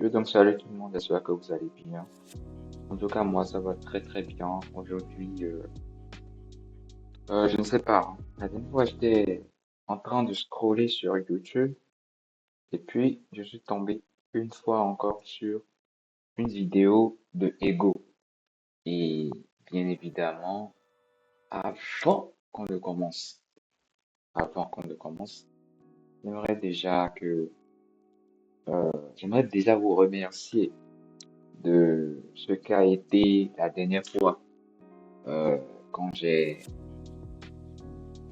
Je donc salut tout le monde, j'espère que vous allez bien. En tout cas, moi, ça va très très bien. Aujourd'hui, je ne sais pas, hein. La dernière fois, j'étais en train de scroller sur YouTube et puis je suis tombé une fois encore sur une vidéo de Ego. Et bien évidemment, avant qu'on ne commence, avant qu'on ne commence, j'aimerais déjà que, j'aimerais déjà vous remercier de ce qu'a été la dernière fois euh, quand j'ai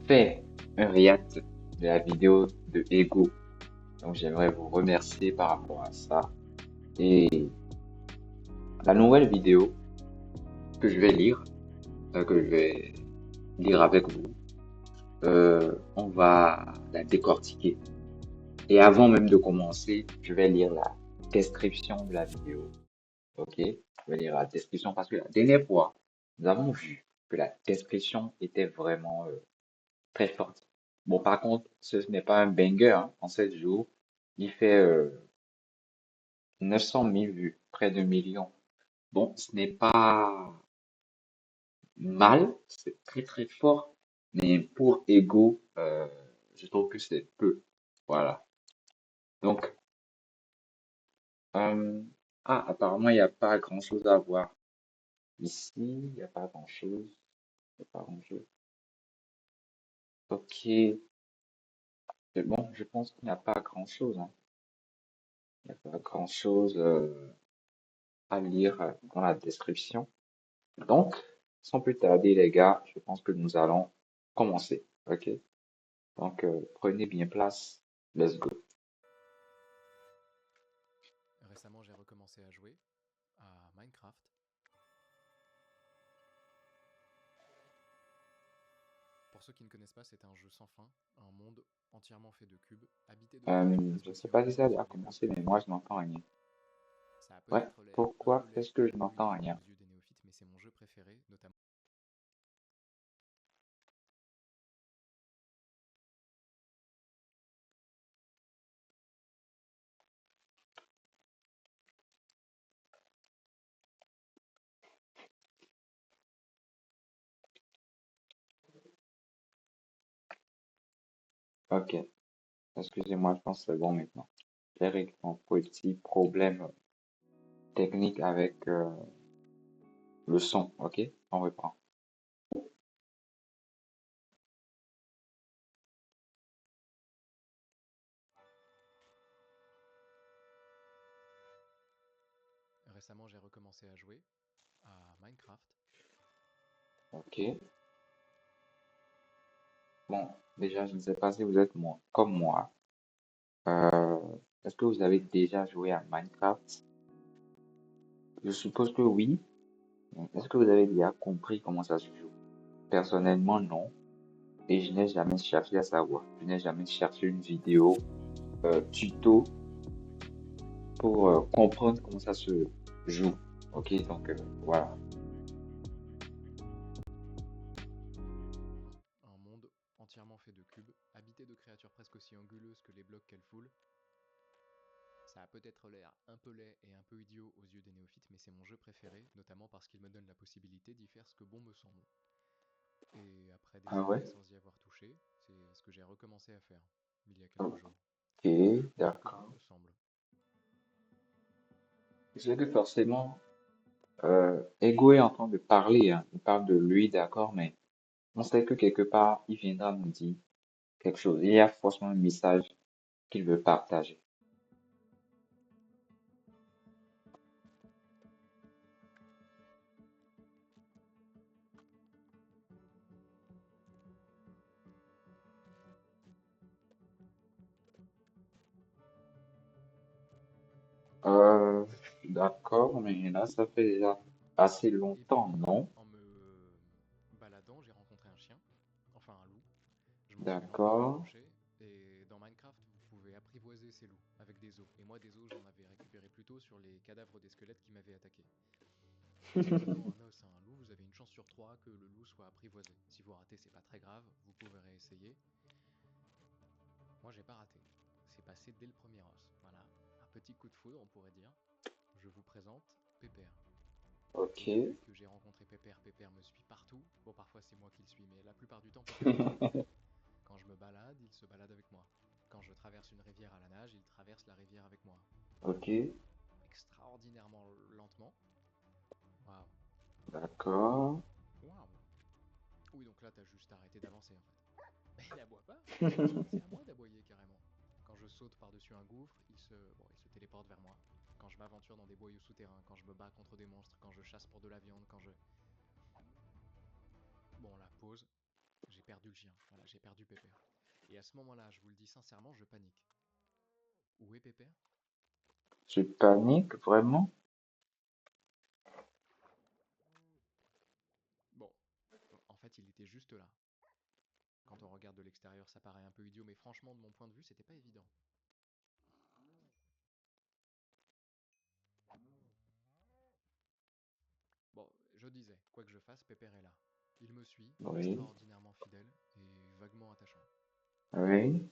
fait un react de la vidéo de Ego. Donc j'aimerais vous remercier par rapport à ça. Et la nouvelle vidéo que je vais lire, que je vais lire avec vous, on va la décortiquer. Et avant même de commencer, je vais lire la description de la vidéo. Ok? Je vais lire la description parce que la dernière fois, nous avons vu que la description était vraiment très forte. Bon, par contre, ce n'est pas un banger, hein. En 7 jours, il fait 900 000 vues, près de millions. Bon, ce n'est pas mal, c'est très très fort, mais pour Ego, je trouve que c'est peu. Voilà. Donc, euh, apparemment, il n'y a pas grand-chose à voir ici. Il n'y a pas grand-chose. Il n'y a pas grand-chose. Ok. C'est bon, je pense qu'il n'y a pas grand-chose, hein. Il n'y a pas grand-chose à lire dans la description. Donc, sans plus tarder, les gars, je pense que nous allons commencer. Ok? Donc, prenez bien place. Let's go. Récemment, j'ai recommencé à jouer à Minecraft. Pour ceux qui ne connaissent pas, c'est un jeu sans fin, un monde entièrement fait de cubes, habité de créatures Je presque ne sais aussi pas si ça anguleuses a que les blocs commencé, mais qu'elles moi, foulent. je n'entends rien. Ça a Ouais, peut-être l'air un peu pourquoi laid est-ce que et je un peu n'entends idiot rien? aux yeux des néophytes, mais c'est mon jeu préféré, notamment. Ok, excusez-moi, je pense que c'est bon maintenant. J'ai réglé mon petit problème technique avec le son. Ok, on reprend. Récemment, j'ai recommencé à jouer à Minecraft. Ok, bon, déjà, je ne sais pas si vous êtes comme moi. Euh, est-ce que vous avez déjà joué à Minecraft? Je suppose que oui. Est-ce que vous avez déjà compris comment ça se joue? Personnellement, non. Et je n'ai jamais cherché à savoir. Je n'ai jamais cherché une vidéo tuto pour comprendre comment ça se joue. Ok, donc voilà. Un monde entièrement fait de cubes, habité de créatures presque aussi anguleuses que les blocs qu'elles foulent. Ça a peut-être l'air un peu laid et un peu idiot aux yeux des néophytes, mais c'est mon jeu préféré, notamment parce qu'il me donne la possibilité d'y faire ce que bon me semble. Et après des Ah ouais? années sans y avoir touché, c'est ce que j'ai recommencé à faire, il y a quelques jours. Ok, Ce que bon d'accord. me semble. C'est que forcément, Ego est en train de parler, hein. Il parle de lui, d'accord, mais on sait que quelque part, il viendra nous dire quelque chose. Il y a forcément un message qu'il veut partager. Euh, d'accord, mais là, ça fait déjà assez Et puis, longtemps, non? en me baladant, j'ai rencontré un chien, enfin un loup. Je m'en suis un peu D'accord. rapproché. Et dans Minecraft, vous pouvez apprivoiser ces loups avec des os. Et moi, des os, j'en avais récupéré plutôt sur les cadavres des squelettes qui m'avaient attaqué. En donnant un os à un loup, vous avez une chance sur trois que le loup soit apprivoisé. Si vous ratez, c'est pas très grave, vous pouvez réessayer. Moi, j'ai pas raté. C'est passé dès le premier os. Voilà. Un petit coup de foudre, on pourrait dire. Je vous présente Pépère. Ok. Et depuis que j'ai rencontré Pépère, Pépère me suit partout. Bon, parfois c'est moi qui le suis, mais la plupart du temps, Pépère me suit. Quand je me balade, il se balade avec moi. Quand je traverse une rivière à la nage, il traverse la rivière avec moi. Ok. Extraordinairement lentement. Waouh. D'accord. Waouh. Oui, donc là, t'as juste arrêté d'avancer en fait. Mais il aboie pas. C'est à moi d'aboyer carrément. Quand je saute par-dessus un gouffre, il se téléporte vers moi. Quand je m'aventure dans des boyaux souterrains, quand je me bats contre des monstres, quand je chasse pour de la viande, quand je... Bon, la pause, j'ai perdu le chien. Voilà, j'ai perdu Pépère. Et à ce moment-là, je vous le dis sincèrement, je panique. Où est Pépère? Tu paniques vraiment? Bon, en fait, il était juste là. Quand on regarde de l'extérieur, ça paraît un peu idiot, mais franchement, de mon point de vue, c'était pas évident. Bon, je disais, quoi que je fasse, Pépère est là. Il me suit, Oui. extraordinairement fidèle et vaguement attachant. Oui.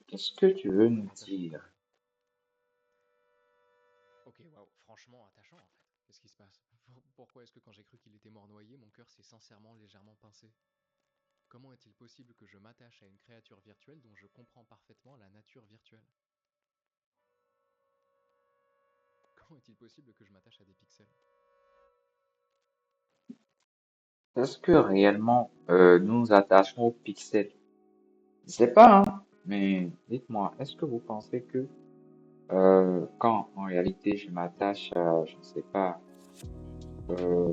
Qu'est-ce que tu veux nous Attachant dire? comment? Ok, waouh, franchement attachant en fait. Qu'est-ce qui se passe? Pourquoi est-ce que quand j'ai cru qu'il était mort noyé, mon cœur s'est sincèrement légèrement pincé? Comment est-il possible que je m'attache à une créature virtuelle dont je comprends parfaitement la nature virtuelle? Comment est-il possible que je m'attache à des pixels? Est-ce que réellement nous nous attachons aux pixels? Je sais pas, hein, mais dites-moi, est-ce que vous pensez que quand en réalité je m'attache à, je ne sais pas, euh,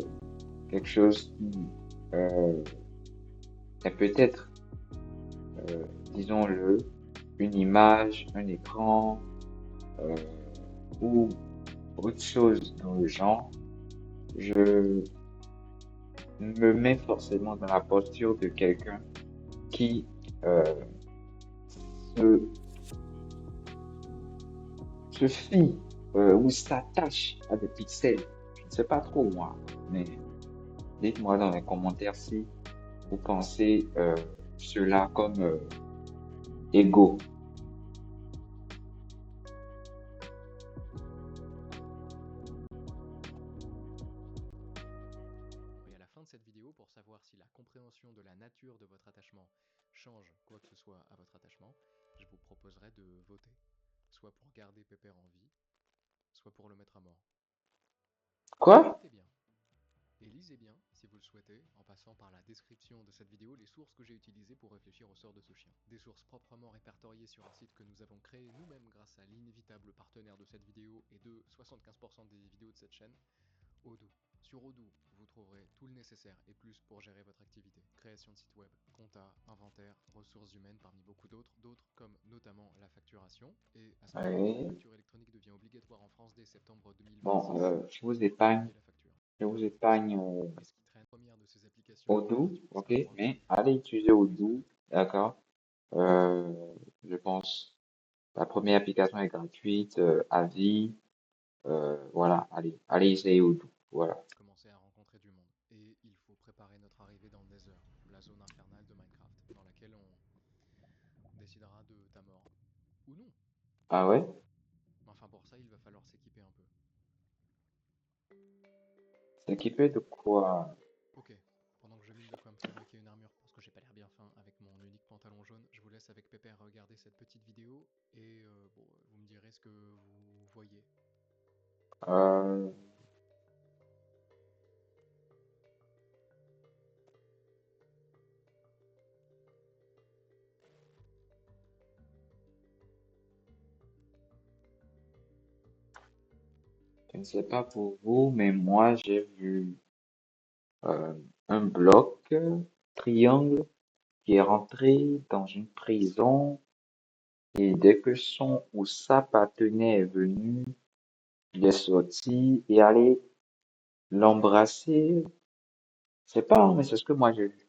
quelque chose qui euh, est peut-être, euh, disons-le, une image, un écran euh, ou autre chose dans le genre, je me mets forcément dans la posture de quelqu'un qui euh, se, se fie ou s'attache à des pixels. Je ne sais pas trop moi, mais dites-moi dans les commentaires si vous pensez cela comme égaux. Et à la fin de cette vidéo, pour savoir si la compréhension de la nature de votre attachement change quoi que ce soit à votre attachement, je vous proposerai de voter. Soit pour garder Pépère en vie, soit pour le mettre à mort. Quoi? Votez bien. Et lisez bien, si vous le souhaitez, en passant par la description de cette vidéo, les sources que j'ai utilisées pour réfléchir au sort de ce chien. Des sources proprement répertoriées sur un site que nous avons créé nous-mêmes grâce à l'inévitable partenaire de cette vidéo et de 75% des vidéos de cette chaîne, Odoo. Sur Odoo, vous trouverez tout le nécessaire et plus pour gérer votre activité. Création de site web, compta, inventaire, ressources humaines parmi beaucoup d'autres comme notamment la facturation. Et à ce moment-là, la Oui. facture électronique devient obligatoire en France dès septembre Bon, 2026. je vous Pour épargne, vérifier la facture. je vous épargne Et ce qui traîne, première de ces applications Odoo, gratuites, ok, un droit mais gratuit, allez utiliser pour les Odoo, honnêtes. d'accord. Euh, je pense la première application est gratuite, à vie. Voilà, allez essayer Odoo. Voilà. Commencer à rencontrer du monde. Et il faut préparer notre arrivée dans le Nether, la zone infernale de Minecraft, dans laquelle on décidera de ta mort. Ou non. Ah ouais? Mais enfin pour ça, il va falloir s'équiper un peu. C'est équipé de quoi? Ok, pendant que je mine de quoi me fabriquer une armure parce que j'ai pas l'air bien fin avec mon unique pantalon jaune, je vous laisse avec Pépère regarder cette petite vidéo et bon, vous me direz ce que vous voyez. Euh, je ne sais pas pour vous, mais moi j'ai vu euh, un bloc triangle qui est rentré dans une prison et dès que son ou sa partenaire est venu, il est sorti et allé l'embrasser. C'est pas, hein, mais c'est ce que moi j'ai vu.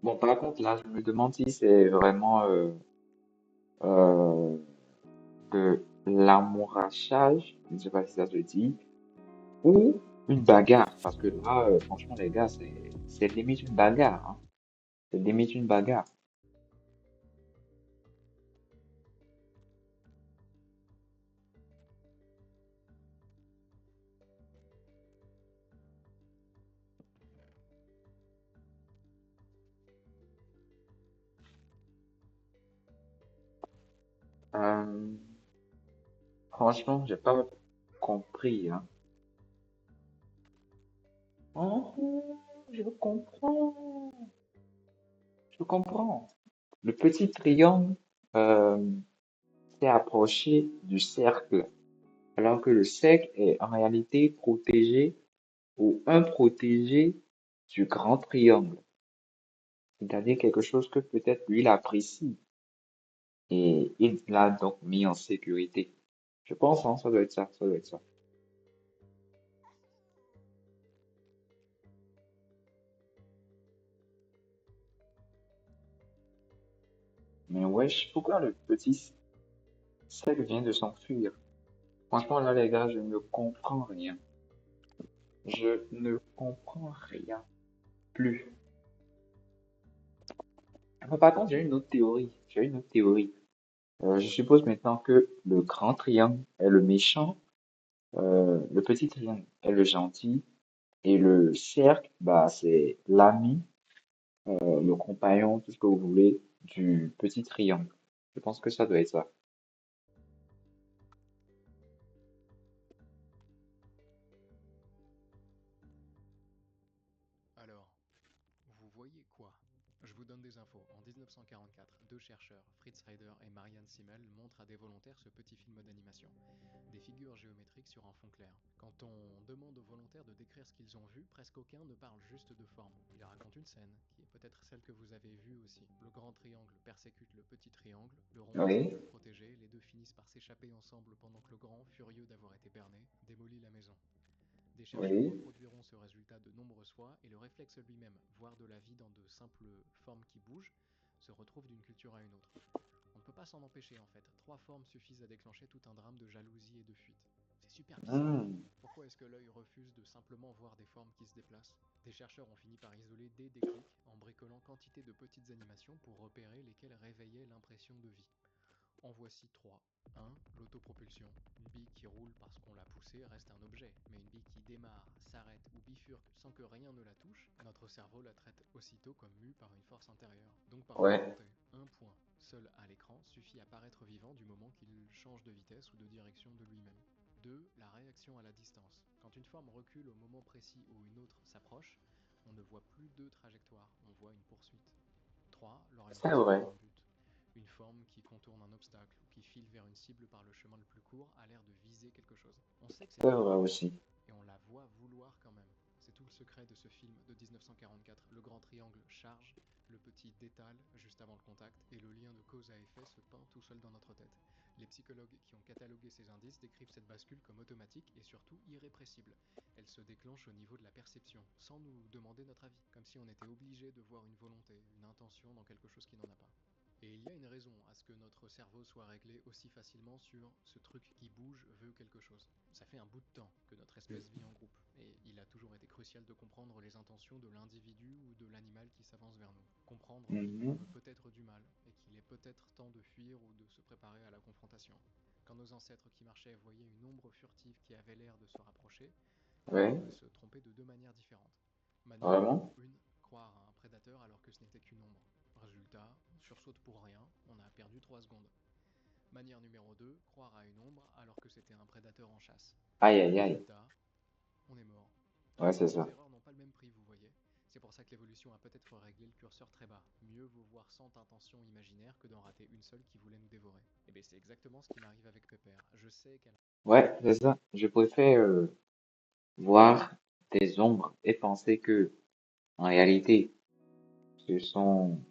Bon, par contre, là, je me demande si c'est vraiment euh, de l'amourachage, je ne sais pas si ça se dit, ou une bagarre. Parce que là, franchement, les gars, c'est limite une bagarre, hein. C'est limite une bagarre. Euh, franchement, j'ai pas compris, hein. Oh, je comprends. Je comprends. Le petit triangle euh, s'est approché du cercle, alors que le cercle est en réalité protégé ou un protégé du grand triangle. C'est-à-dire quelque chose que peut-être lui il apprécie et il l'a donc mis en sécurité. Je pense, hein, ça doit être ça, ça doit être ça. Mais wesh, pourquoi le petit cercle vient de s'enfuir? Franchement, là, les gars, je ne comprends rien. Je ne comprends rien plus. Mais par contre, j'ai une autre théorie. J'ai une autre théorie. Je suppose maintenant que le grand triangle est le méchant, le petit triangle est le gentil, et le cercle, bah, c'est l'ami, le compagnon, tout ce que vous voulez, du petit triangle. Je pense que ça doit être ça. Alors, vous voyez quoi? Je vous donne des infos. En 1944, deux chercheurs, Fritz Heider et Marianne Simmel, montrent à des volontaires ce petit film d'animation. Des figures géométriques sur un fond clair. Quand on demande aux volontaires de décrire ce qu'ils ont vu, presque aucun ne parle juste de forme. Ils racontent une scène, qui est peut-être celle que vous avez vue aussi. Le grand triangle persécute le petit triangle, le rond essaye de Oui, le protéger, les deux finissent par s'échapper ensemble pendant que le grand, furieux d'avoir été berné, démolit la maison. Des chercheurs oui, reproduiront ce résultat de nombreuses fois et le réflexe lui-même, voir de la vie dans de simples formes qui bougent, se retrouve d'une culture à une autre. On ne peut pas s'en empêcher en fait. Trois formes suffisent à déclencher tout un drame de jalousie et de fuite. C'est super bizarre. hmm, Pourquoi est-ce que l'œil refuse de simplement voir des formes qui se déplacent? Des chercheurs ont fini par isoler des déclics en bricolant quantité de petites animations pour repérer lesquelles réveillaient l'impression de vie. En voici trois. 1. L'autopropulsion. Une bille qui roule parce qu'on l'a poussée reste un objet, mais une bille qui démarre, s'arrête ou bifurque sans que rien ne la touche, notre cerveau la traite aussitôt comme mue par une force intérieure, donc par une ouais, volonté. Un point, seul à l'écran, suffit à paraître vivant du moment qu'il change de vitesse ou de direction de lui-même. 2. La réaction à la distance. Quand une forme recule au moment précis où une autre s'approche, on ne voit plus deux trajectoires, on voit une poursuite. 3. c'est L'orientation vrai, vers un but. Une forme qui contourne un obstacle ou qui file vers une cible par le chemin le plus court a l'air de viser quelque chose. On sait que c'est c'est une vrai erreur, aussi. et on la voit vouloir quand même. C'est tout le secret de ce film de 1944. Le grand triangle charge, le petit détale juste avant le contact, et le lien de cause à effet se peint tout seul dans notre tête. Les psychologues qui ont catalogué ces indices décrivent cette bascule comme automatique et surtout irrépressible. Elle se déclenche au niveau de la perception, sans nous demander notre avis, comme si on était obligé de voir une volonté, une intention dans quelque chose qui n'en a pas. Et il y a une raison à ce que notre cerveau soit réglé aussi facilement sur ce truc qui bouge veut quelque chose. Ça fait un bout de temps que notre espèce vit en groupe, et il a toujours été crucial de comprendre les intentions de l'individu ou de l'animal qui s'avance vers nous. Comprendre qu'on Mhm, veut peut-être du mal, et qu'il est peut-être temps de fuir ou de se préparer à la confrontation. Quand nos ancêtres qui marchaient voyaient une ombre furtive qui avait l'air de se rapprocher, ils ouais, pouvaient se tromper de deux manières différentes. Manière numéro vraiment? 1, croire à un prédateur alors que ce n'était qu'une ombre. Résultat, on sursaute pour rien, on a perdu 3 secondes. Manière numéro 2, croire à une ombre alors que c'était un prédateur en chasse. Aïe, aïe, aïe. Résultat, on est mort. Ouais, c'est Les deux ça. erreurs n'ont pas le même prix, vous voyez. C'est pour ça que l'évolution a peut-être réglé le curseur très bas. Mieux vaut voir 100 intentions imaginaires que d'en rater une seule qui voulait nous dévorer. Et bien c'est exactement ce qui m'arrive avec Pépère. Je sais qu'elle Ouais, c'est ça. Je préfère voir des ombres et penser que, en réalité, ce sont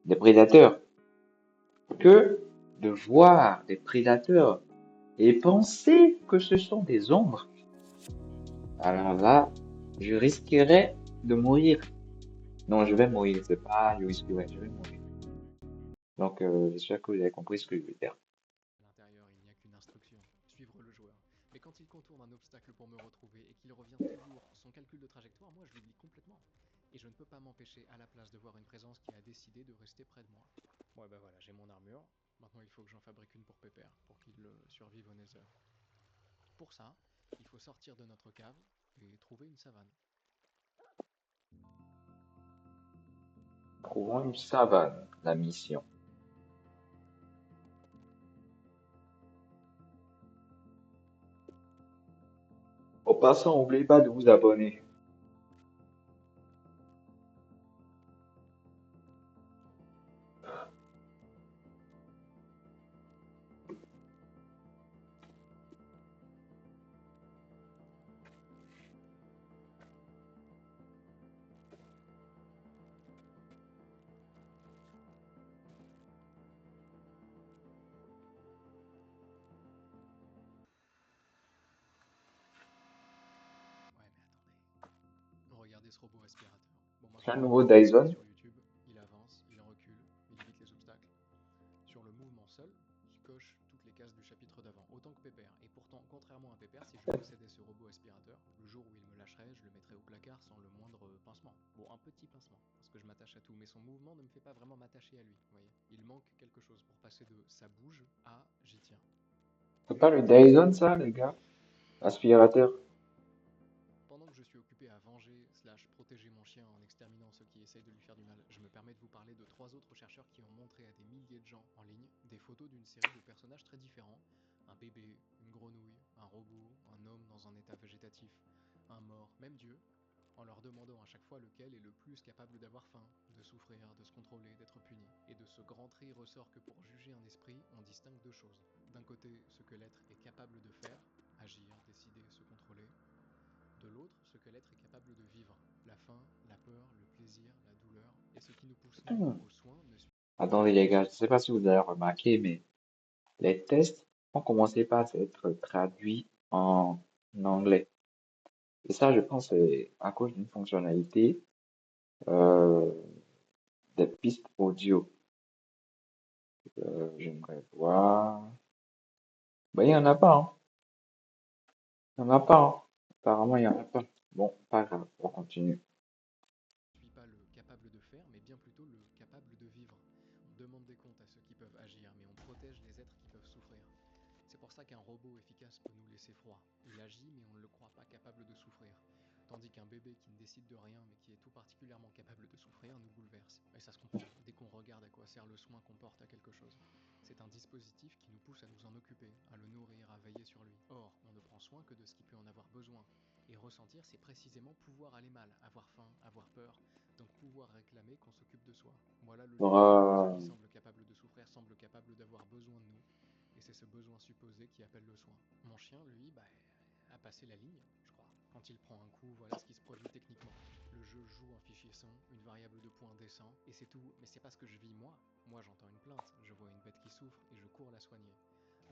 des prédateurs, que de voir des prédateurs et penser que ce sont des ombres. Alors là, je risquerais de mourir. Non, je vais mourir, c'est pas je risquerais, je vais mourir. Donc, j'espère que vous avez compris ce que je veux dire. à l'intérieur, il n'y a qu'une instruction, suivre le joueur. Mais quand il contourne un obstacle pour me retrouver et qu'il revient toujours son calcul de trajectoire, moi je l'oublie complètement. Et je ne peux pas m'empêcher à la place de voir une présence qui a décidé de rester près de moi. Ouais bah voilà, j'ai mon armure. Maintenant il faut que j'en fabrique une pour Pépère, pour qu'il survive au Nether. Pour ça, il faut sortir de notre cave et trouver une savane. Trouvons une savane, la mission. En passant, n'oubliez pas de vous abonner. Ouais mais attendez. Regardez ce robot aspirateur. Bon C'est un maintenant, nouveau vous le voyez Dyson. sur YouTube, il avance, il recule, il évite les obstacles. Sur le mouvement seul, il coche toutes les cases du chapitre d'avant, autant que Pépère. Et pourtant, contrairement à Pépère, si je possédais ce robot aspirateur, le jour où il me lâcherait, je le mettrais au placard sans le moindre pincement. Bon, un petit pincement, parce que je m'attache à tout, mais son mouvement ne me fait pas vraiment m'attacher à lui, vous voyez. Il manque quelque chose pour passer de ça bouge à j'y tiens. C'est pas le Dyson, ça, les gars? Aspirateur. Pendant que je suis occupé à venger slash protéger mon chien en exterminant ceux qui essayent de lui faire du mal, je me permets de vous parler de 3 autres chercheurs qui ont montré à des milliers de gens en ligne des photos d'une série de personnages très différents. Un bébé, une grenouille, un robot, un homme dans un état végétatif, un mort, même Dieu, en leur demandant à chaque fois lequel est le plus capable d'avoir faim, de souffrir, de se contrôler, d'être puni. Et de ce grand tri ressort que pour juger un esprit, on distingue 2 choses. D'un côté, ce que l'être est capable de faire, agir, décider, se contrôler, de l'autre, ce que l'être est capable de vivre, la faim, la peur, le plaisir, la douleur, et ce qui nous pousse nous Hmm. aux soins ne suit Attendez, les gars, je sais pas si vous avez remarqué, mais les tests ont commencé par être traduits en anglais. Et ça, je pense, c'est à cause d'une fonctionnalité euh, des pistes audio. J'aimerais voir. Ben, il n'y en a pas, hein. Il n'y en a pas, hein. Apparemment, il n'y en a pas. Bon, pas grave, on continue. pas le capable de faire, mais bien plutôt le capable de vivre. On demande des comptes à ceux qui peuvent agir, mais on protège les êtres qui peuvent souffrir. C'est pour ça qu'un robot efficace peut nous laisser froid. Il agit, mais on ne le croit pas capable de souffrir. Tandis qu'un bébé qui ne décide de rien, mais qui est tout particulièrement capable de souffrir, nous bouleverse. Et ça se comprend, dès qu'on regarde à quoi sert le soin qu'on porte à quelque chose. C'est un dispositif qui nous pousse à nous en occuper, à le nourrir, à veiller sur lui. Or, on ne prend soin que de ce qui peut en avoir besoin. Et ressentir, c'est précisément pouvoir aller mal, avoir faim, avoir peur, donc pouvoir réclamer qu'on s'occupe de soi. Voilà le lien. Ce Euh, qui semble capable de souffrir semble capable d'avoir besoin de nous, et c'est ce besoin supposé qui appelle le soin. Mon chien, lui, a passé la ligne, je crois. Quand il prend un coup, voilà ce qui se produit techniquement. Le jeu joue un fichier son, une variable de points descend, et c'est tout. Mais c'est pas ce que je vis moi. Moi, j'entends une plainte, je vois une bête qui souffre, et je cours la soigner.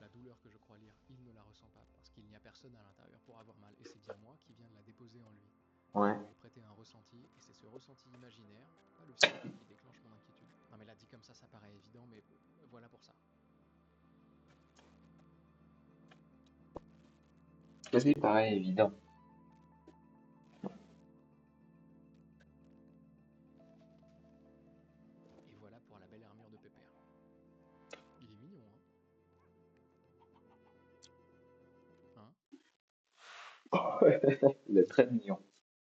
La douleur que je crois lire, il ne la ressent pas, parce qu'il n'y a personne à l'intérieur pour avoir mal, et c'est bien moi qui viens de la déposer en lui. Je ouais. lui ai prêté un ressenti, et c'est ce ressenti imaginaire, pas le sien, qui déclenche mon inquiétude. Non mais là, dit comme ça paraît évident, mais voilà pour ça. C'est pareil, évident. Et voilà pour la belle armure de Pépère. Il est mignon, hein? Hein? Il est très mignon.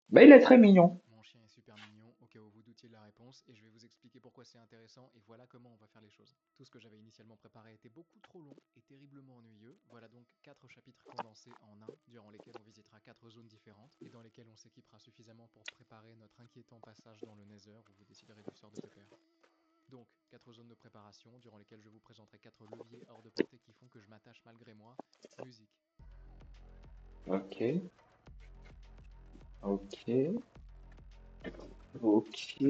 Ben, il est très mignon. Mon chien est super mignon, au cas où vous doutiez de la réponse, et je vais vous expliquer pourquoi c'est intéressant, et voilà comment on va faire les choses. Tout ce que j'avais initialement préparé était beaucoup trop long et terriblement ennuyeux. Voilà donc 4 chapitres condensés en un, durant lesquels on visitera 4 zones différentes, et dans lesquels on s'équipera suffisamment pour préparer notre inquiétant passage dans le Nether, où vous déciderez du sort de Pépère. Donc, 4 zones de préparation, durant lesquelles je vous présenterai 4 leviers hors de portée qui font que je m'attache malgré moi. Musique. Ok, ok, ok.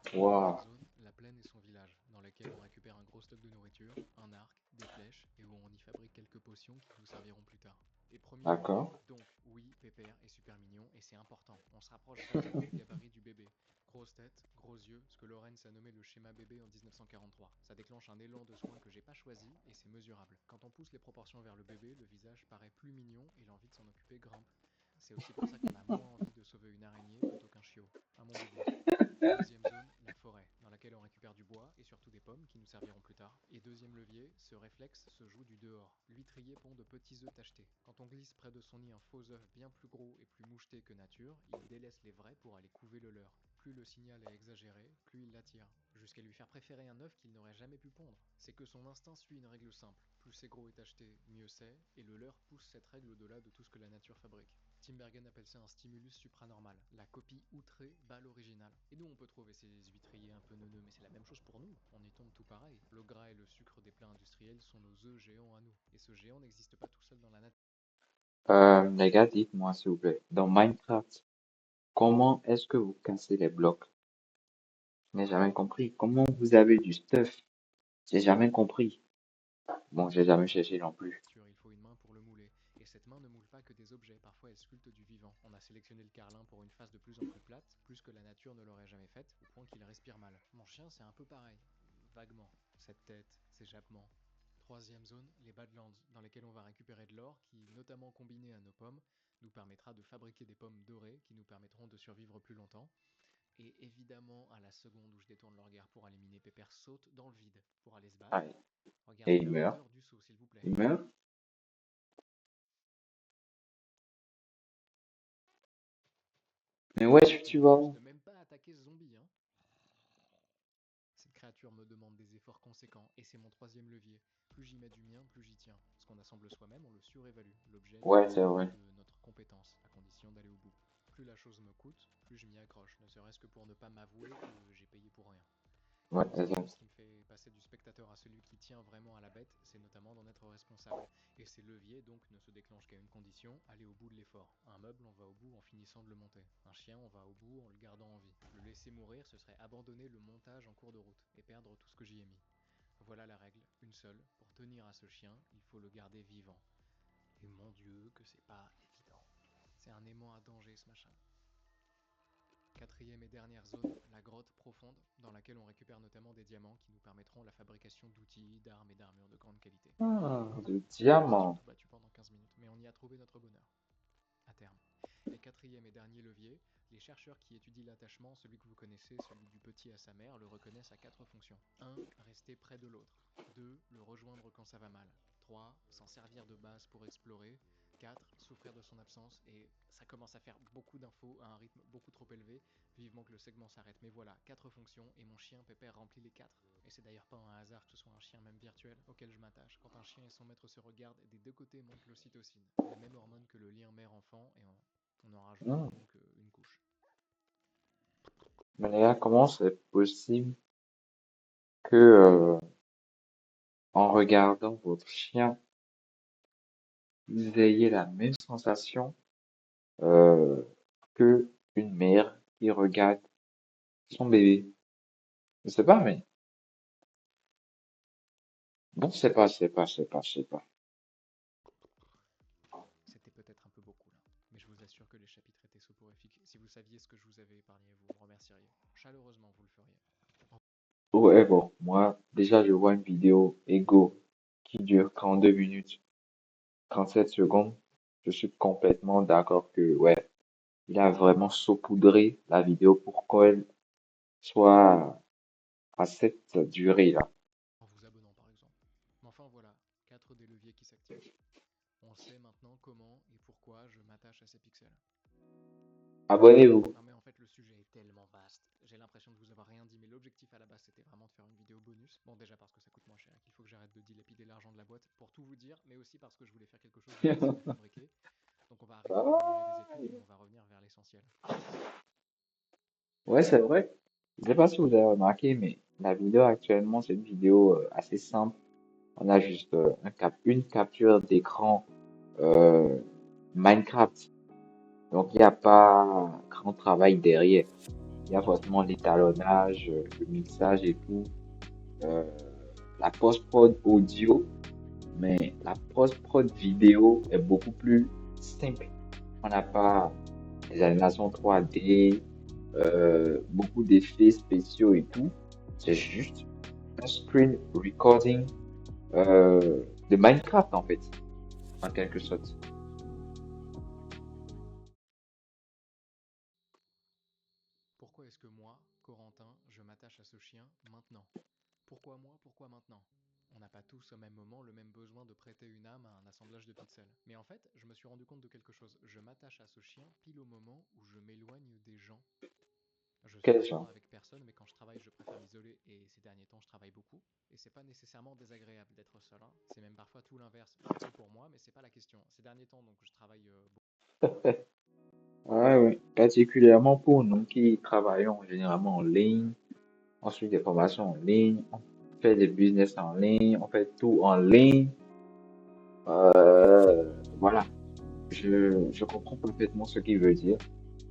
Première Waouh. zone, la plaine et son village, dans laquelle on récupère un gros stock de nourriture, un arc, des flèches, et où on y fabrique quelques potions qui nous serviront plus tard. Et premier levier, D'accord. donc oui, Pépère est super mignon, et c'est important. On se rapproche vraiment du gabarit du bébé. Grosse tête, gros yeux, ce que Lorenz a nommé le schéma bébé en 1943. Ça déclenche un élan de soin que j'ai pas choisi et c'est mesurable. Quand on pousse les proportions vers le bébé, le visage paraît plus mignon et l'envie de s'en occuper grimpe. C'est aussi pour ça qu'on a moins envie de sauver une araignée plutôt qu'un chiot. Un monde de bois. Deuxième zone, la forêt, dans laquelle on récupère du bois et surtout des pommes qui nous serviront plus tard. Et deuxième levier, ce réflexe se joue du dehors. L'huîtrier pond de petits œufs tachetés. Quand on glisse près de son nid un faux œuf bien plus gros et plus moucheté que nature, il délaisse les vrais pour aller couver le leur. Plus le signal est exagéré, plus il l'attire, jusqu'à lui faire préférer un œuf qu'il n'aurait jamais pu pondre. C'est que son instinct suit une règle simple. Plus c'est gros et tacheté, mieux c'est, et le leurre pousse cette règle au-delà de tout ce que la nature fabrique. Tim Bergen appelle ça un stimulus supranormal. La copie outrée bat l'original. Et nous, on peut trouver ces huîtriers un peu neuneux, mais c'est la même chose pour nous. On y tombe tout pareil. Le gras et le sucre des plats industriels sont nos œufs géants à nous. Et ce géant n'existe pas tout seul dans la nature. Les gars, dites-moi s'il vous plaît, dans Minecraft, comment est-ce que vous cassez les blocs? Je n'ai jamais compris. Comment vous avez du stuff? J'ai jamais compris. Bon, j'ai jamais cherché non plus. Il faut une main pour le mouler. Et cette main ne moule pas que des objets, parfois elle sculpte du vivant. On a sélectionné le carlin pour une face de plus en plus plate, plus que la nature ne l'aurait jamais faite, au point qu'il respire mal. Mon chien, c'est un peu pareil. Vaguement. Cette tête, ces jappements. Troisième zone, les Badlands, dans lesquels on va récupérer de l'or qui, notamment combiné à nos pommes, nous permettra de fabriquer des pommes dorées qui nous permettront de survivre plus longtemps. Et évidemment, à la seconde où je détourne le regard pour éliminer Pépère, saute dans le vide pour aller se battre. Allez. Et Regardez il la meurt. hauteur du saut, s'il vous plaît. Il meurt. Mais ouais, tu On vas refuse où? de même pas attaquer ce zombie, hein. Cette créature me demande des efforts conséquents, et c'est mon troisième levier. Plus j'y mets du mien, plus j'y tiens. Ce qu'on assemble soi-même, on le surévalue. L'objet n'est Ouais, qu'une c'est preuve vrai. de notre compétence, à condition d'aller au bout. Plus la chose me coûte, plus je m'y accroche, ne serait-ce que pour ne pas m'avouer que j'ai payé pour rien. Ouais, Sache que exact. ce qui me fait passer du spectateur à celui qui tient vraiment à la bête, c'est notamment d'en être responsable. Et ces leviers donc ne se déclenchent qu'à une condition, aller au bout de l'effort. Un meuble, on va au bout en finissant de le monter. Un chien, on va au bout en le gardant en vie. Le laisser mourir, ce serait abandonner le montage en cours de route et perdre tout ce que j'y ai mis. Voilà la règle, une seule. Pour tenir à ce chien, il faut le garder vivant. Et mon Dieu, que c'est pas évident. C'est un aimant à danger ce machin. Quatrième et dernière zone, la grotte profonde, dans laquelle on récupère notamment des diamants qui nous permettront la fabrication d'outils, d'armes et d'armures de grande qualité. Ah, de On s'est diamant. surtout battu pendant 15 minutes, mais on y a trouvé notre bonheur, à terme. Et quatrième et dernier levier, les chercheurs qui étudient l'attachement, celui que vous connaissez, celui du petit à sa mère, le reconnaissent à 4 fonctions. 1. Rester près de l'autre. 2. Le rejoindre quand ça va mal. 3. S'en servir de base pour explorer. 4. Souffrir de son absence. Et ça commence à faire beaucoup d'infos à un rythme beaucoup trop élevé. Vivement que le segment s'arrête. Mais voilà, 4 fonctions et mon chien Pépère remplit les 4. Et c'est d'ailleurs pas un hasard que ce soit un chien même virtuel auquel je m'attache. Quand un chien et son maître se regardent, des deux côtés monte l'ocytocine, la même hormone que le lien mère-enfant, et on en rajoute Hmm. donc une couche. Mais les gars, comment c'est possible que, en regardant votre chien, vous ayez la même sensation, euh, que une mère qui regarde son bébé? Je sais pas, mais bon, je sais pas. C'était peut-être un peu beaucoup là, mais je vous assure que les chapitres étaient soporifiques. Si vous saviez ce que je vous avais épargné, vous me remercieriez. Chaleureusement, vous le feriez. Ouais, bon, moi, déjà, je vois une vidéo Ego qui dure 32 minutes, 37 secondes. Je suis complètement d'accord que, ouais, il a vraiment saupoudré la vidéo pour qu'elle soit à cette durée-là. En vous abonnant par exemple. Mais enfin voilà, 4 des leviers qui s'activent. On sait maintenant comment et pourquoi je m'attache à ces pixels. Abonnez-vous. Non mais en fait le sujet est tellement vaste, j'ai l'impression de vous avoir rien dit, mais l'objectif à la base c'était vraiment de faire une vidéo bonus. Bon déjà parce que ça coûte moins cher et qu'il faut que j'arrête de dilapider l'argent de la boîte pour tout vous dire, mais aussi parce que je voulais faire quelque chose de facile à fabriquer. Donc on va arrêter d'énumérer des études et on va revenir vers l'essentiel. Ouais, c'est vrai. Je sais pas si vous avez remarqué, mais la vidéo actuellement, c'est une vidéo assez simple. On a juste une capture d'écran euh, Minecraft. Donc, il n'y a pas grand travail derrière. Il y a forcément l'étalonnage, le mixage et tout, euh, la post-prod audio, mais la post-prod vidéo est beaucoup plus simple. On n'a pas des animations 3D, beaucoup d'effets spéciaux et tout. C'est juste un screen recording de Minecraft en fait, en quelque sorte. Pourquoi est-ce que moi, Corentin, je m'attache à ce chien maintenant? Pourquoi moi? Pourquoi maintenant? On n'a pas tous au même moment le même besoin de prêter une âme à un assemblage de pixels. Mais en fait, je me suis rendu compte de quelque chose. Je m'attache à ce chien pile au moment où je m'éloigne des gens. Je suis Quel souvent genre? avec personne, mais quand je travaille, je préfère m'isoler et ces derniers temps, je travaille beaucoup. Et c'est pas nécessairement désagréable d'être seul, hein. C'est même parfois tout l'inverse. Plutôt pour moi, mais c'est pas la question. Ces derniers temps, donc je travaille beaucoup. Ouais, oui. Particulièrement pour nous qui travaillons généralement en ligne, on suit des formations en ligne, on fait des business en ligne, on fait tout en ligne. Voilà, je comprends parfaitement ce qu'il veut dire.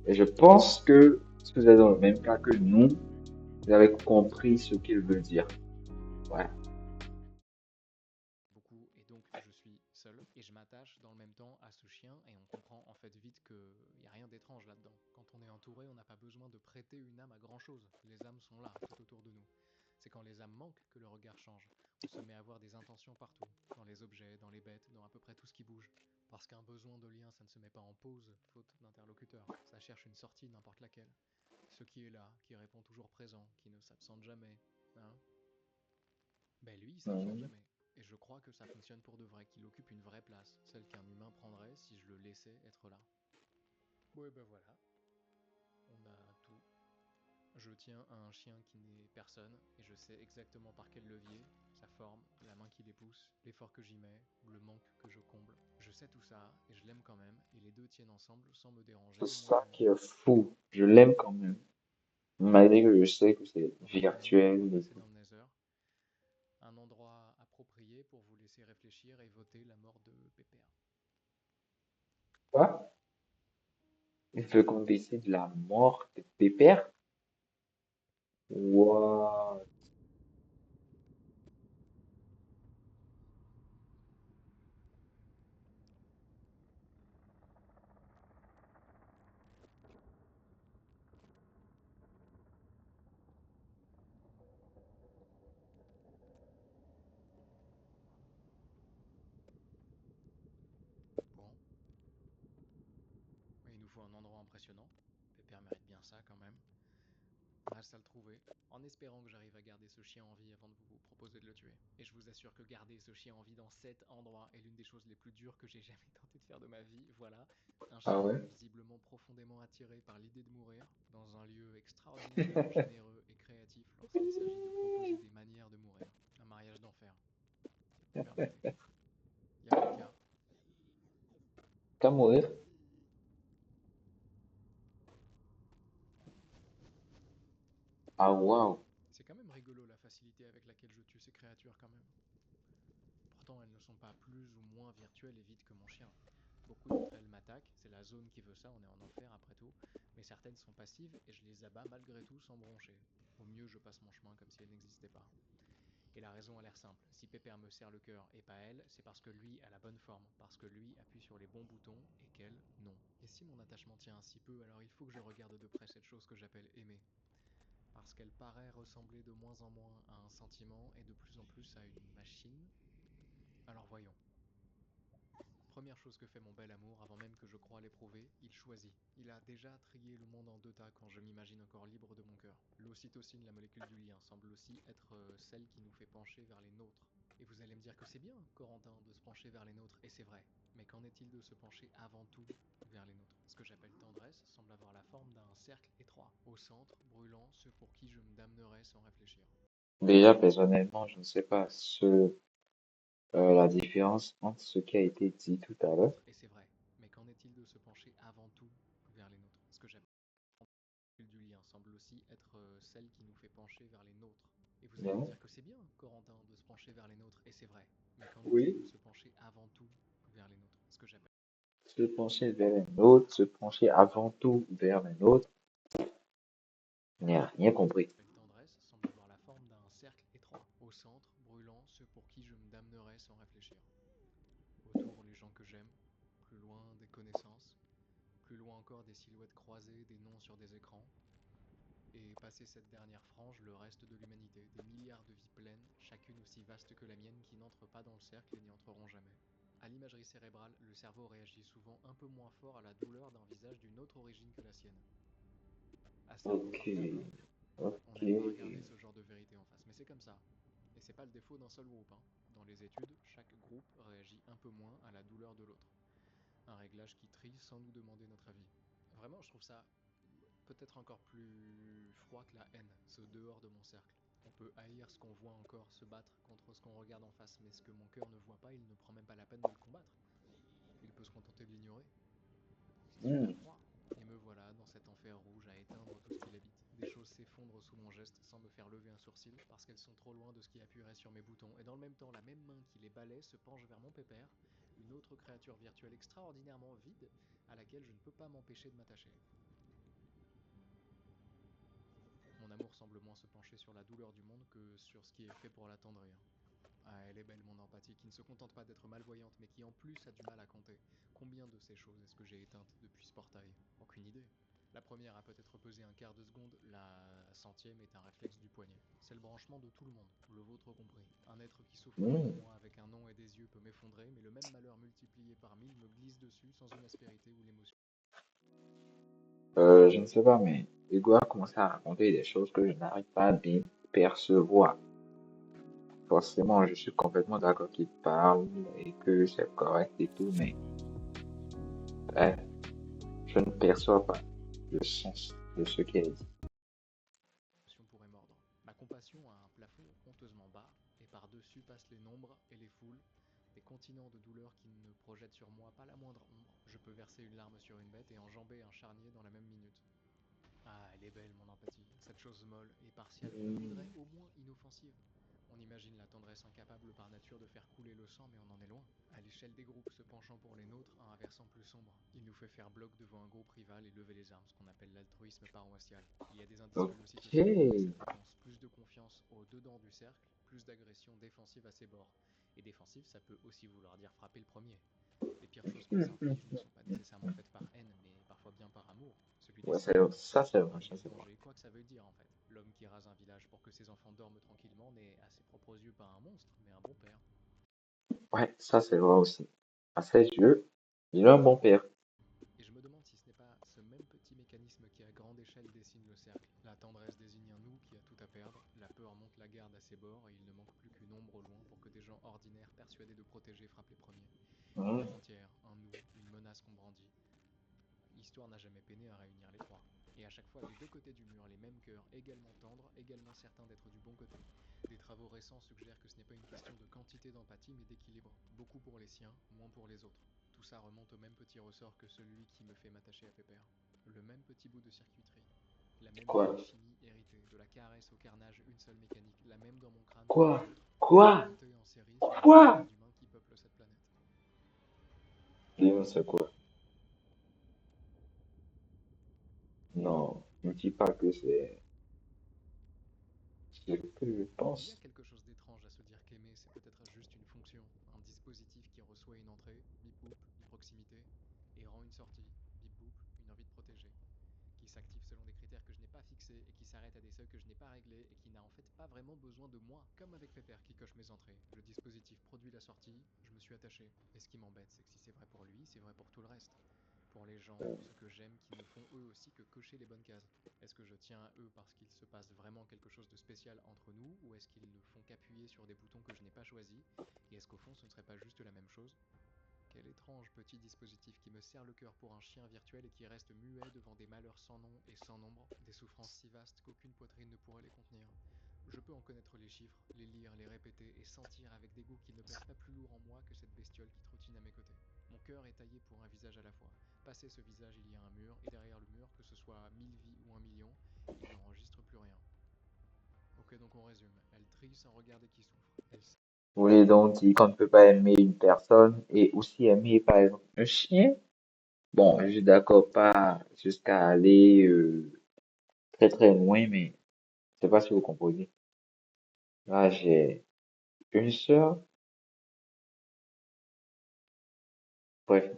Et je pense que si vous êtes dans le même cas que nous, vous avez compris ce qu'il veut dire. Ouais, Beaucoup et donc je suis seul et je m'attache dans le même temps à ce chien et on comprend en fait vite qu'il n'y a rien d'étrange là-dedans. Quand on est entouré, on n'a pas besoin de prêter une âme à grand chose. Les âmes sont là, tout autour de nous. C'est quand les âmes manquent que le regard change. On se met à avoir des intentions partout, dans les objets, dans les bêtes, dans à peu près tout ce qui bouge. Parce qu'un besoin de lien, ça ne se met pas en pause, faute d'interlocuteur. Ça cherche une sortie, n'importe laquelle. Ce qui est là, qui répond toujours présent, qui ne s'absente jamais. Hein. Ben lui, il s'absente mhm, jamais. Et je crois que ça fonctionne pour de vrai, qu'il occupe une vraie place, celle qu'un humain prendrait si je le laissais être là. Ouais, ben voilà, on a tout. Je tiens à un chien qui n'est personne, et je sais exactement par quel levier, sa forme, la main qui les pousse, l'effort que j'y mets, le manque que je comble. Je sais tout ça, et je l'aime quand même, et les deux tiennent ensemble sans me c'est déranger, moi ça ni qui eux. est fou. Je l'aime quand même. Malgré que je sais que c'est Allez, on va virtuel et passer tout. dans le Nether. Un endroit approprié pour vous laisser réfléchir et voter la mort de Pépère. Quoi? Il veut qu'on décide la mort de Pépère? Wow. Bon, et il nous faut un endroit impressionnant. Pépère mérite bien ça quand même. On reste à le trouver, en espérant que j'arrive à garder ce chien en vie avant de vous proposer de le tuer. Et je vous assure que garder ce chien en vie dans cet endroit est l'une des choses les plus dures que j'ai jamais tenté de faire de ma vie. Voilà, un Ah chien ouais? visiblement profondément attiré par l'idée de mourir, dans un lieu extraordinairement généreux et créatif lorsqu'il s'agit de proposer des manières de mourir. Un mariage d'enfer. Permettez. Y a pas de cas. Qu'à mourir? Ah waouh. C'est quand même rigolo la facilité avec laquelle je tue ces créatures quand même. Pourtant, elles ne sont pas plus ou moins virtuelles et vides que mon chien. Beaucoup d'entre elles m'attaquent, c'est la zone qui veut ça, on est en enfer après tout, mais certaines sont passives et je les abats malgré tout sans broncher. Au mieux, je passe mon chemin comme si elles n'existaient pas. Et la raison a l'air simple, si Pépère me serre le cœur et pas elle, c'est parce que lui a la bonne forme, parce que lui appuie sur les bons boutons et qu'elle, non. Et si mon attachement tient un si peu, alors il faut que je regarde de près cette chose que j'appelle aimer. Parce qu'elle paraît ressembler de moins en moins à un sentiment et de plus en plus à une machine. Alors voyons. Première chose que fait mon bel amour, avant même que je croie l'éprouver, il choisit. Il a déjà trié le monde en deux tas quand je m'imagine encore libre de mon cœur. L'ocytocine, la molécule du lien, semble aussi être celle qui nous fait pencher vers les nôtres. Et vous allez me dire que c'est bien, Corentin, de se pencher vers les nôtres, et c'est vrai. Mais qu'en est-il de se pencher avant tout vers les nôtres? Ce que j'appelle tendresse semble avoir la forme d'un cercle étroit, au centre, brûlant ceux pour qui je me damnerais sans réfléchir. Déjà, personnellement, je ne sais pas la différence entre ce qui a été dit tout à l'heure. Et c'est vrai. Mais qu'en est-il de se pencher avant tout vers les nôtres? Ce que j'appelle du lien semble aussi être celle qui nous fait pencher vers les nôtres. Et vous allez me Bien. dire que c'est bien, Corentin, de se pencher vers les nôtres, et c'est vrai. Mais qu'en est-il Oui. de se pencher avant tout vers les nôtres? Ce que j'appelle Se pencher vers un autre, se pencher avant tout vers un autre. Je n'ai rien compris. tendresse semble avoir la forme d'un cercle étroit, au centre, brûlant ceux pour qui je me damnerais sans réfléchir. Autour, les gens que j'aime, plus loin des connaissances, plus loin encore des silhouettes croisées, des noms sur des écrans. et passer cette dernière frange, le reste de l'humanité, des milliards de vies pleines, chacune aussi vaste que la mienne, qui n'entrent pas dans le cercle et n'y entreront jamais. À l'imagerie cérébrale, le cerveau réagit souvent un peu moins fort à la douleur d'un visage d'une autre origine que la sienne. Assez Ok, inconfortable, hein? On ok. n'aime pas regarder ce genre de vérité en face, mais c'est comme ça. Et c'est pas le défaut d'un seul groupe, hein. Dans les études, chaque groupe réagit un peu moins à la douleur de l'autre. Un réglage qui trie sans nous demander notre avis. Vraiment, je trouve ça peut-être encore plus froid que la haine, ce dehors de mon cercle. On peut haïr ce qu'on voit encore, se battre contre ce qu'on regarde en face, mais ce que mon cœur ne voit pas, il ne prend même pas la peine de le combattre. Il peut se contenter de l'ignorer. C'est super Hmm. froid. Et me voilà dans cet enfer rouge à éteindre tout ce qui l'habite. Des choses s'effondrent sous mon geste sans me faire lever un sourcil parce qu'elles sont trop loin de ce qui appuierait sur mes boutons. Et dans le même temps, la même main qui les balaie se penche vers mon pépère, une autre créature virtuelle extraordinairement vide à laquelle je ne peux pas m'empêcher de m'attacher. Mon amour semble moins se pencher sur la douleur du monde que sur ce qui est fait pour l'attendrir. Ah, elle est belle, mon empathie, qui ne se contente pas d'être malvoyante, mais qui en plus a du mal à compter. Combien de ces choses est-ce que j'ai éteintes depuis ce portail? Aucune idée. La première a peut-être pesé un quart de seconde, la centième est un réflexe du poignet. C'est le branchement de tout le monde, le vôtre compris. Un être qui souffre comme Hmm. moi avec un nom et des yeux peut m'effondrer, mais le même malheur multiplié par mille me glisse dessus sans une aspérité ou l'émotion. Je ne sais pas, mais Hugo a commencé à raconter des choses que je n'arrive pas à bien percevoir. Forcément, je suis complètement d'accord qu'il parle et que c'est correct et tout, mais ouais, je ne perçois pas le sens de ce qu'elle dit. Pourrait mordre. Ma compassion a un plafond honteusement bas, et par-dessus passent les nombres et les foules, des continents de douleur qui ne projettent sur moi pas la moindre ombre. Je peux verser une larme sur une bête et enjamber un charnier dans la même minute. Ah, elle est belle, mon empathie, cette chose molle et partiale, on Hmm. dirait au moins inoffensive. On imagine la tendresse incapable par nature de faire couler le sang, mais on en est loin. À l'échelle des groupes se penchant pour les nôtres à un versant plus sombre, il nous fait faire bloc devant un groupe rival et lever les armes, ce qu'on appelle l'altruisme paroissial. Il y a des indices que le site Ok. aussi découvrait cette réponse. Plus de confiance au dedans du cercle, plus d'agression défensive à ses bords. Et défensive, ça peut aussi vouloir dire frapper le premier. Les pires choses qu'on Hmm, hmm, s'inflige ne sont pas hmm, nécessairement hmm. faites par haine, mais parfois bien par amour. Celui des Ouais, singes, ça c'est vrai, celui ça du c'est vrai. danger, quoi que ça veut dire en fait. L'homme qui rase un village pour que ses enfants dorment tranquillement n'est à ses propres yeux pas un monstre, mais un bon père. Ouais, ça c'est vrai aussi. À ses yeux, il a un bon père. Et je me demande si ce n'est pas ce même petit mécanisme qui à grande échelle dessine le cercle. La tendresse désigne un nous qui a tout à perdre, la peur monte la garde à ses bords et il ne manque plus qu'une ombre au loin pour que des gens ordinaires persuadés de protéger frappent les premiers. Une Hmm. frontière, un nous, une menace qu'on brandit. L'histoire n'a jamais peiné à réunir les trois. Et à chaque fois, des deux côtés du mur, les mêmes cœurs, également tendres, également certains d'être du bon côté. Des travaux récents suggèrent que ce n'est pas une question de quantité d'empathie, mais d'équilibre. Beaucoup pour les siens, moins pour les autres. Tout ça remonte au même petit ressort que celui qui me fait m'attacher à Pépère. Le même petit bout de circuiterie. La même Quoi? vieille chimie héritée, de la caresse au carnage, une seule mécanique, la même dans mon crâne que dans le Quoi? vôtre, Quoi? montée en série sur les Quoi? milliards d'humains qui peuplent cette planète. Dis-moi c'est quoi? Non, ne dis pas que c'est ce que je Il y a pense. quelque chose d'étrange à se dire qu'aimer, c'est peut-être juste une fonction, un dispositif qui reçoit une entrée, bip boop, une proximité, et rend une sortie, bip boop, une envie de protéger, qui s'active selon des critères que je n'ai pas fixés et qui s'arrête à des seuils que je n'ai pas réglés et qui n'a en fait pas vraiment besoin de moi, comme avec Pépère qui coche mes entrées. Le dispositif produit la sortie, je me suis attaché. Et ce qui m'embête, c'est que si c'est vrai pour lui, c'est vrai pour tout le reste. Pour les gens, ceux que j'aime, qui ne font eux aussi que cocher les bonnes cases. Est-ce que je tiens à eux parce qu'il se passe vraiment quelque chose de spécial entre nous, ou est-ce qu'ils ne font qu'appuyer sur des boutons que je n'ai pas choisis? Et est-ce qu'au fond ce ne serait pas juste la même chose? Quel étrange petit dispositif qui me serre le cœur pour un chien virtuel et qui reste muet devant des malheurs sans nom et sans nombre, des souffrances si vastes qu'aucune poitrine ne pourrait les contenir. Je peux en connaître les chiffres, les lire, les répéter et sentir avec des goûts qui ne pèsent pas plus lourd en moi que cette bestiole qui trottine à mes côtés. Mon cœur est taillé pour un visage à la fois. Passé ce visage, il y a un mur, et derrière le mur, que ce soit 1000 vies ou 1 million, il n'enregistre plus rien. Ok, donc on résume. Elle trie sans regarder qui souffre. Elle Vous voulez donc dire qu'on ne peut pas aimer une personne et aussi aimer, par exemple, un chien? Bon, je suis d'accord, pas jusqu'à aller très très loin, mais je sais pas si vous comprenez. Là, j'ai une sœur. Bref,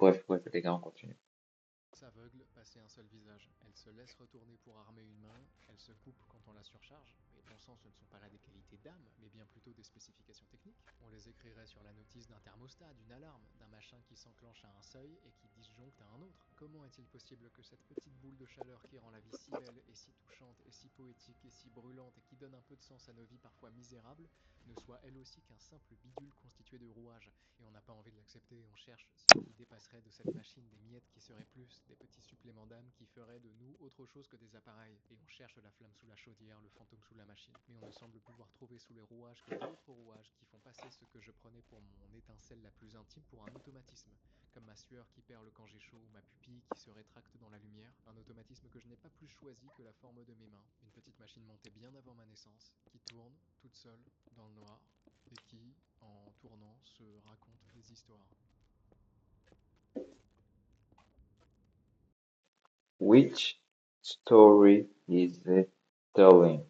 les gars, on continue. s'aveugle, passer un seul visage. Elle se laisse retourner pour armer une main, elle se coupe quand on la surcharge, mais bon sang, ce ne sont pas là des qualités d'âme, mais bien plutôt des spécifications techniques. On les écrirait sur la notice d'un thermostat, d'une alarme, d'un machin qui s'enclenche à un seuil et qui disjoncte à un autre. Comment est-il possible que cette petite boule de chaleur qui rend la vie si belle et si touchante et si poétique et si brûlante et qui donne un peu de sens à nos vies parfois misérables, ne soit elle aussi qu'un simple bidule constitué de rouages? Et on n'a pas envie de l'accepter, on cherche ce qui dépasserait de cette machine, des miettes qui seraient plus, des petits suppléments d'âme qui feraient de nous autre chose que des appareils. Et on cherche la flamme sous la chaudière, le fantôme sous la machine. Mais on ne semble pouvoir trouver sous les rouages que d'autres rouages qui font passer ce que je prenais pour mon étincelle la plus intime pour un automatisme, comme ma sueur qui perle quand j'ai chaud, ma pupille qui se rétracte dans la lumière, un automatisme que je n'ai pas plus choisi que la forme de mes mains, une petite machine montée bien avant ma naissance, qui tourne, toute seule, dans le noir, et qui, en tournant, se raconte des histoires. Which story is it telling?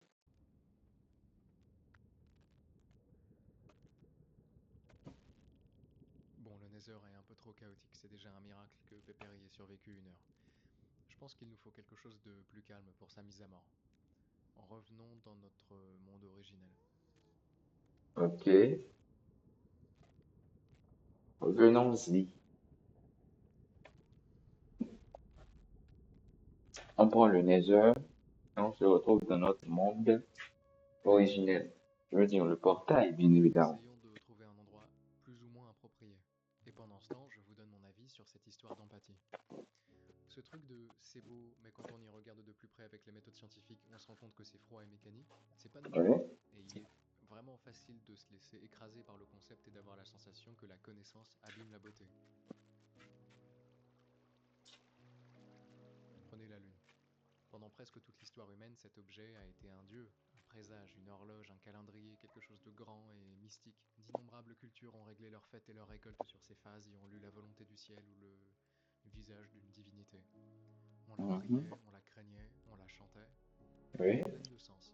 Bon, le Nether est un peu trop chaotique, c'est déjà un miracle que Pépère y ait survécu 1 heure. Je pense qu'il nous faut quelque chose de plus calme pour sa mise à mort. Revenons dans notre monde originel. Ok, revenons-y. On prend le Nether et on se retrouve dans notre monde originel. Je veux dire le portail, bien évidemment. Essayons de trouver un endroit plus ou moins approprié. Et pendant ce temps, je vous donne mon avis sur cette histoire d'empathie. Ce truc de c'est beau, mais quand on y regarde de plus près avec les méthodes scientifiques, on se rend compte que c'est froid et mécanique, c'est pas nouveau. Ouais. Et il est vraiment facile de se laisser écraser par le concept et d'avoir la sensation que la connaissance abîme la beauté. Prenez la Lune. Pendant presque toute l'histoire humaine, cet objet a été un dieu, un présage, une horloge, un calendrier, quelque chose de grand et mystique. D'innombrables cultures ont réglé leurs fêtes et leurs récoltes sur ces phases et ont lu la volonté du ciel ou le visage d'une divinité. On la Mhm. priait, on la craignait, on la chantait. Elle Oui. est pleine de sens.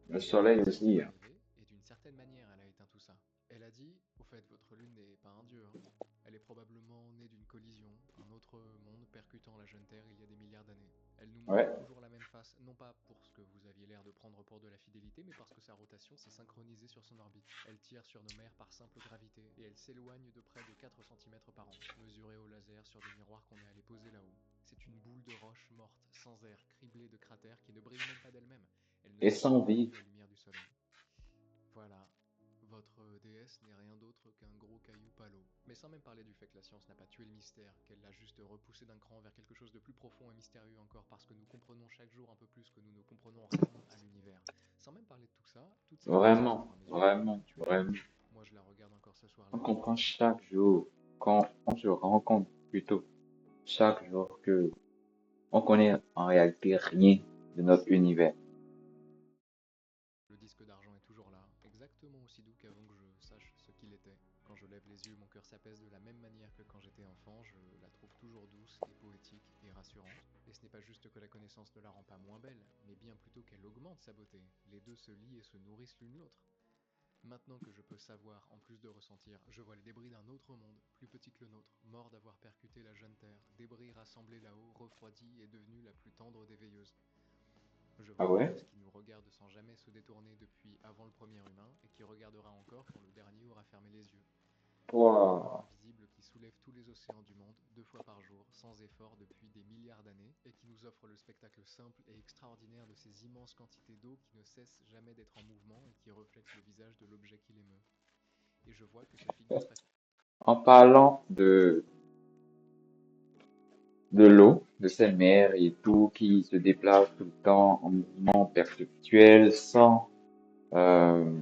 Le Et la soleil Renaissance aussi, est hein. arrivée, et d'une certaine manière, elle a éteint tout ça. Elle a dit, au fait, votre lune n'est pas un dieu, hein. Elle est probablement née d'une collision, un autre monde percutant la jeune Terre il y a des milliards d'années. Elle nous montre Ouais. toujours la même face, non pas pour ce que vous aviez l'air de prendre pour de la fidélité, mais parce que sa rotation s'est synchronisée sur son orbite. Elle tire sur nos mers par simple gravité, et elle s'éloigne de près de 4 cm par an, mesurée au laser sur des miroirs qu'on est allé poser là-haut. C'est une boule de roche morte, sans air, criblée de cratères qui ne brille même pas d'elle-même. Elle ne Et capte sans pas vie. la lumière du soleil. Voilà, votre déesse n'est rien d'autre qu'un gros caillou palo. Mais sans même parler du fait que la science n'a pas tué le mystère, qu'elle l'a juste repoussé d'un cran vers quelque chose de plus profond et mystérieux encore, parce que nous comprenons chaque jour un peu plus que nous ne comprenons rien à l'univers. Sans même parler de tout ça, toute cette Vraiment, civilisation à mes yeux n'a pas vraiment, tué l'homme. vraiment. Moi je la regarde encore ce On soir-là. comprend chaque jour, quand on se rend compte plutôt chaque jour que on connaît en réalité rien de notre univers. Le disque d'argent est toujours là, exactement aussi doux qu'avant que je sache ce qu'il était. Quand je lève les yeux, mon cœur s'apaise de la même manière que quand j'étais enfant, je la trouve toujours douce et poétique et rassurante. Et ce n'est pas juste que la connaissance ne la rend pas moins belle, mais bien plutôt qu'elle augmente sa beauté. Les deux se lient et se nourrissent l'une l'autre. Maintenant que je peux savoir, en plus de ressentir, je vois les débris d'un autre monde, plus petit que le nôtre, mort d'avoir percuté la jeune Terre, débris rassemblés là-haut, refroidis et devenus la plus tendre des veilleuses. Je Ah vois une ouais? déesse qui nous regarde sans jamais se détourner depuis avant le premier humain et qui regardera encore quand le dernier aura fermé les yeux. Une boule Waouh. invisible qui soulève tous les océans du monde 2 fois par jour, sans effort depuis des milliards d'années, et qui nous offre le spectacle simple et extraordinaire de ces immenses quantités d'eau qui ne cessent jamais d'être en mouvement et qui reflètent le visage de l'objet qui l'émeut. Et je vois que sa figure En parlant de l'eau, de ces mers et tout qui se déplace tout le temps en mouvement perpétuel sans euh,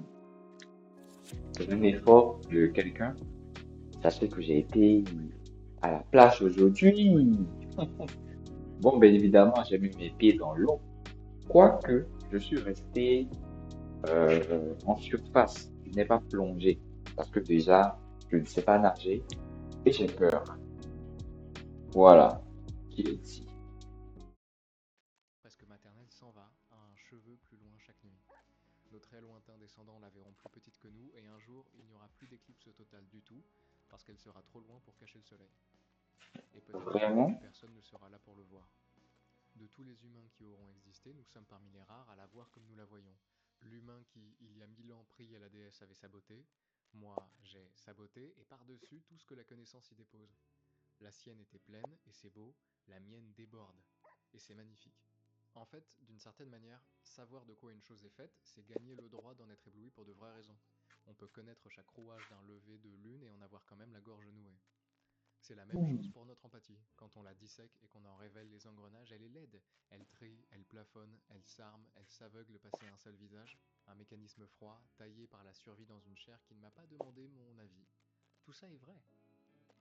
un effort de quelqu'un, sachez que j'ai été à la plage aujourd'hui. Bon, bien évidemment, j'ai mis mes pieds dans l'eau, quoique je suis resté en surface. Je n'ai pas plongé parce que déjà, je ne sais pas nager et j'ai peur. Voilà, qui est dit. presque maternelle s'en va, un cheveu plus loin chaque nuit. Nos très lointains descendants la verront plus petite que nous, et un jour, il n'y aura plus d'éclipse totale du tout, parce qu'elle sera trop loin pour cacher le soleil. Et peut-être même que Vraiment? personne ne sera là pour le voir. de tous les humains qui auront existé, nous sommes parmi les rares à la voir comme nous la voyons. L'humain qui, il y a 1000 ans, priait la déesse avait sa beauté. Moi, j'ai sa beauté, et par-dessus tout ce que la connaissance y dépose. La sienne était pleine, et c'est beau, la mienne déborde, et c'est magnifique. En fait, d'une certaine manière, savoir de quoi une chose est faite, c'est gagner le droit d'en être ébloui pour de vraies raisons. On peut connaître chaque rouage d'un lever de lune et en avoir quand même la gorge nouée. C'est la même chose Hmm. pour notre empathie. Quand on la dissèque et qu'on en révèle les engrenages, elle est laide. Elle trille, elle plafonne, elle s'arme, elle s'aveugle passer un seul visage. Un mécanisme froid, taillé par la survie dans une chair qui ne m'a pas demandé mon avis. Tout ça est vrai.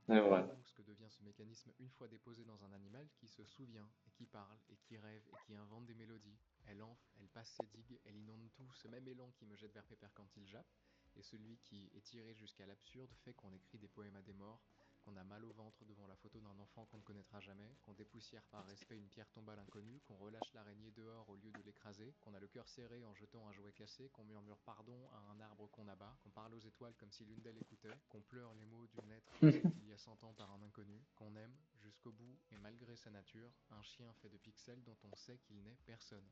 C'est vrai. Voilà donc ce que devient ce mécanisme une fois déposé dans un animal qui se souvient, et qui parle, et qui rêve, et qui invente des mélodies. Elle enfle, elle passe ses digues, elle inonde tout, ce même élan qui me jette vers Pépère quand il jappe, et celui qui, étiré jusqu'à l'absurde, fait qu'on écrit des poèmes à des morts, qu'on a mal au ventre devant la photo d'un enfant qu'on ne connaîtra jamais, qu'on dépoussière par respect une pierre tombale inconnue, qu'on relâche l'araignée dehors au lieu de l'écraser, qu'on a le cœur serré en jetant un jouet cassé, qu'on murmure pardon à un arbre qu'on abat, qu'on parle aux étoiles comme si l'une d'elles écoutait, qu'on pleure les mots d'une lettre écrite il y a 100 ans par un inconnu, qu'on aime jusqu'au bout et malgré sa nature, un chien fait de pixels dont on sait qu'il n'est personne.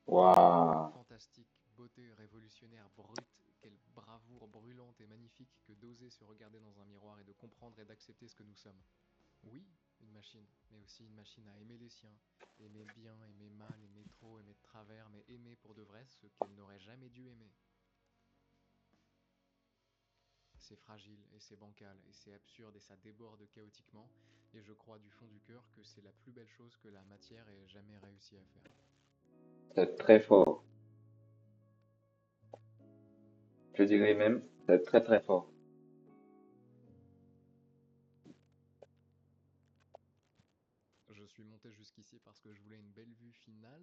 Waouh. Fantastique, beauté révolutionnaire, brute, quelle bravoure brûlante et magnifique que d'oser se regarder dans un miroir et de comprendre et d'accepter ce que nous sommes. Oui, une machine, mais aussi une machine à aimer les siens. Aimer bien, aimer mal, aimer trop, aimer de travers, mais aimer pour de vrai ce qu'elle n'aurait jamais dû aimer. C'est fragile, et c'est bancal, et c'est absurde, et ça déborde chaotiquement, et je crois du fond du cœur que c'est la plus belle chose que la matière ait jamais réussi à faire. C'est très fort. Je dirais même, c'est très très fort. Je suis monté jusqu'ici parce que je voulais une belle vue finale.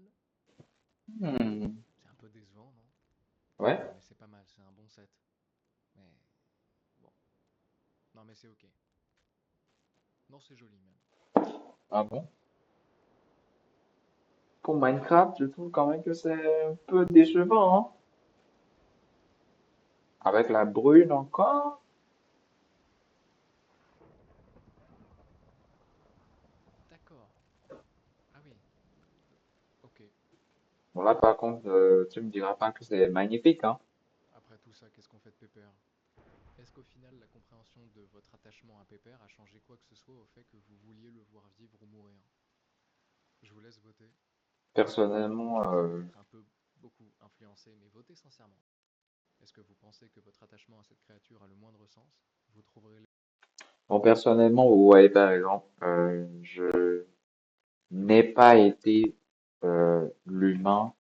Hmm. C'est un peu décevant, non? Ouais. Non, mais c'est pas mal, c'est un bon set. Mais bon. Non, mais c'est ok. Non, c'est joli même. Ah bon? Pour Minecraft, je trouve quand même que c'est un peu décevant, hein. Avec la brune encore. D'accord. Ah oui, ok. Bon là par contre, tu me diras pas que c'est magnifique, hein. Après tout ça, qu'est-ce qu'on fait de Pépère? Est-ce qu'au final, la compréhension de votre attachement à Pépère a changé quoi que ce soit au fait que vous vouliez le voir vivre ou mourir? Je vous laisse voter. Personnellement, Ça va être un peu, beaucoup influencé, mais votez sincèrement. Est-ce que vous pensez que votre attachement à cette créature a le moindre sens? Vous trouverez bon, personnellement, vous voyez par exemple, je n'ai pas été l'humain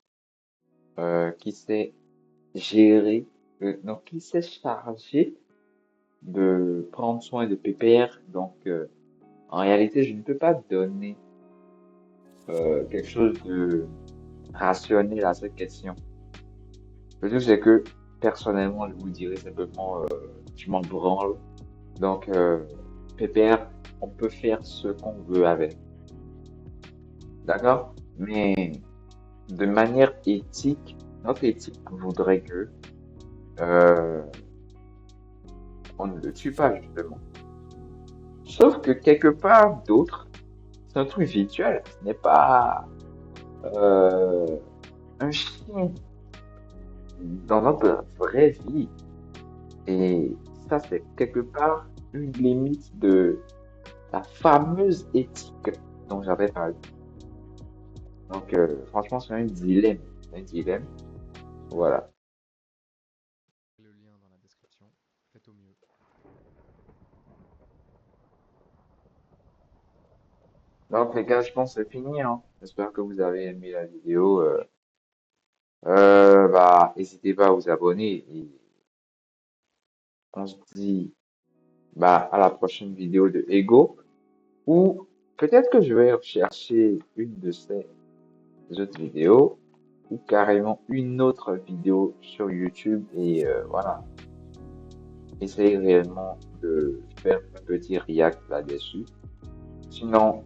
qui s'est géré, non, qui s'est chargé de prendre soin de Pépère. Donc, en réalité, je ne peux pas donner quelque chose de rationnel à cette question. Le truc, c'est que personnellement, je vous dirais simplement, je m'en branle. Donc, Pépère, on peut faire ce qu'on veut avec. D'accord? Mais de manière éthique, notre éthique voudrait que euh, on ne le tue pas, justement. Sauf que quelque part d'autre, c'est un truc virtuel. Ce n'est pas euh, un chien dans notre vraie vie. Et ça, c'est quelque part une limite de la fameuse éthique dont j'avais parlé. Donc, franchement, c'est un dilemme. Un dilemme. Voilà. le lien dans la description. Faites au mieux. Donc, les gars, je pense que c'est fini, hein. J'espère que vous avez aimé la vidéo. Bah, n'hésitez pas à vous abonner. Et on se dit, bah, à la prochaine vidéo de Ego. Ou peut-être que je vais chercher une de ces autres vidéos. Ou carrément une autre vidéo sur YouTube. Et voilà. Essayer réellement de faire un petit react là-dessus. Sinon,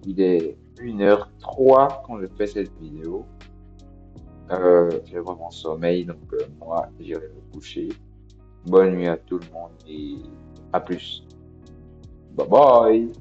il est 1h03 quand je fais cette vidéo. J'ai vraiment sommeil, donc moi, j'irai me coucher. Bonne nuit à tout le monde et à plus. Bye bye!